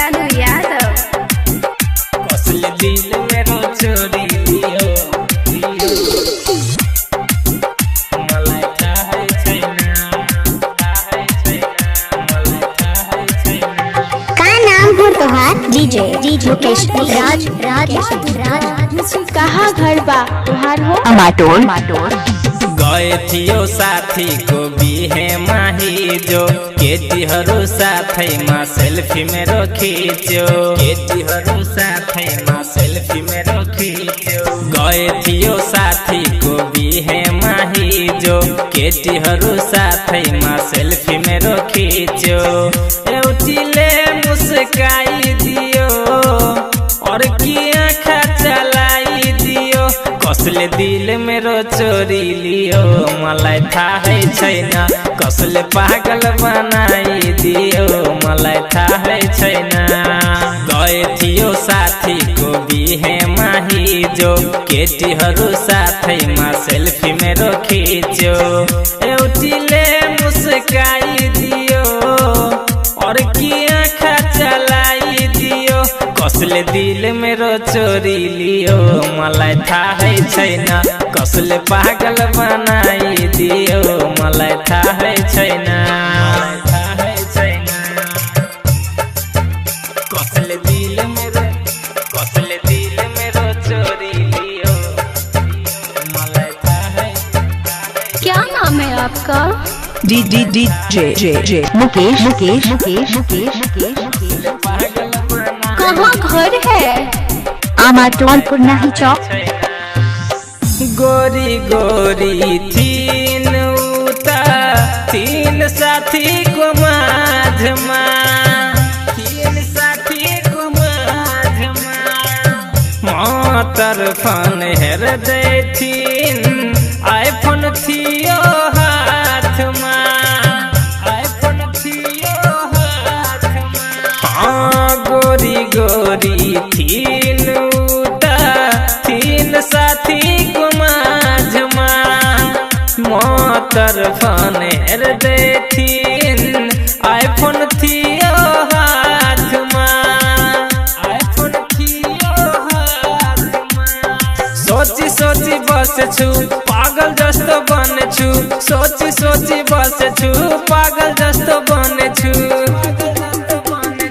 यादव यादव कसल दिल मेरो चोरी लियो मलाई थाहै छैन का नाम हो तोहार? डीजे मुकेश राज कहाँ घर बा तुहार हो? अमाटोर गए थियो साथी को बिहे माही जो केटीहरू साथैमा सेल्फी मेरो खिच्यो केटीहरू साथैमा सेल्फी मेरो खिच्यो गए थियो साथी को बिहे माही जो केटीहरू साथैमा सेल्फी मेरो खिच्यो एउटीले मुस्काइदियो अर्की आँखा चलाइदियो कसले दिल मेरो चोरी लियो मलाई थाहै छैन कसले पागल बनाइदियो मलाई थाहै छैन गए थियो साथीको बिहे माही जो केटीहरू साथैमा सेल्फी मेरो खिच्यो एउटीले मुस्काइदियो अर्की आँखा चलाइदियो कसले दिल मेरो चोरी लियो मलाई थाहै छैन कसले पागल बनाइदियो मलाई थाहै छैन कसले दिल मेरो चोरी लियो मलाई थाहै क्या नाम है आपका? जे मुकेश कहाँ घर है? अमाटोर पुरनाही चौक गोरी गोरी थीन उता तीन साथी को माझमा तीन साथी को माझमा म तरफन हेर्दै थिइन् आइफोन थियो हातमा आइफोन थियो हातमा गोरी गोरी थिइन् उता तीन साथी को माझमा म तरफन हेर्दै थिइन् आइफोन थियो हातमा आइफोन थियो हातमा सोची बस्छु पागल जस्तो बन्छु सोची बस्छु पागल जस्तो बन्छु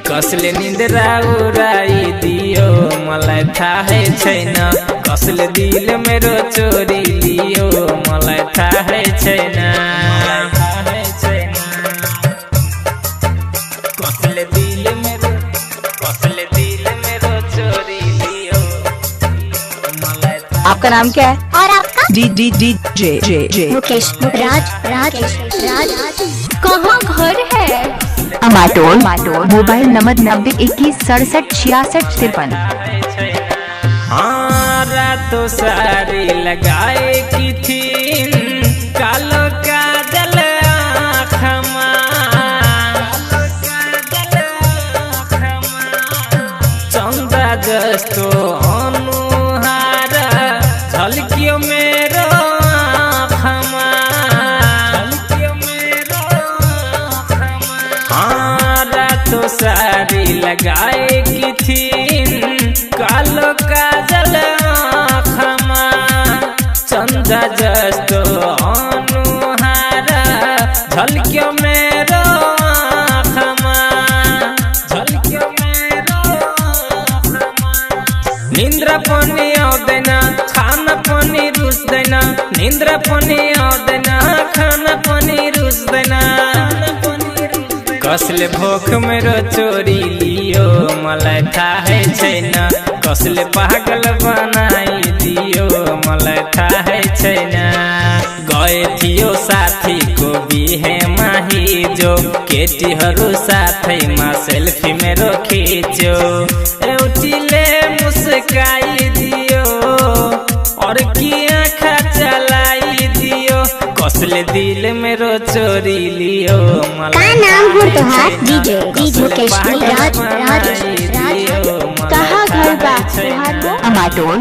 कसले निन्द्रा उडाइदियो मलाई थाहै छैन कसले दिल मेरो चोरी लियो मलाई थाहै छैन कसले दिल मेरो चोरी लियो मलाई आपका नाम क्या है? और आपका? जे मुकेश राज कहाँ घर है? अमाटोर मोबाइल नंबर 9021676653। हाँ रातों सारी लगाए की थी कालो काजल आँखमा चंदा जस्तो अनुहार झल्कियो मेरो आँखमा तो सारी लगाए की थी कालो काजल आँखमा चंदा जस्तो अनुहार झल्क्यो मेरो आँखमा निन्द्रा पनि आउँदैन खाना पनि रुच्दैन निन्द्रा पनि आउँदैन खाना पनि रुच्दैन कसले भोक मेरो चोरी लियो मलाई थाहै छैन कसले पागल बनाइदियो मलाई थाहै छैन गए थियो साथीको बिहे माही जो केटीहरू साथैमा सेल्फी मेरो खिच्यो एउटीले मुस्काइदियो अर्की आँखा चलाइदियो कसले दिल मेरो चोरी लियो का नाम हो तोहार? डीजे मुकेश राज कहाँ घर बा तुहार हो? अमाटोर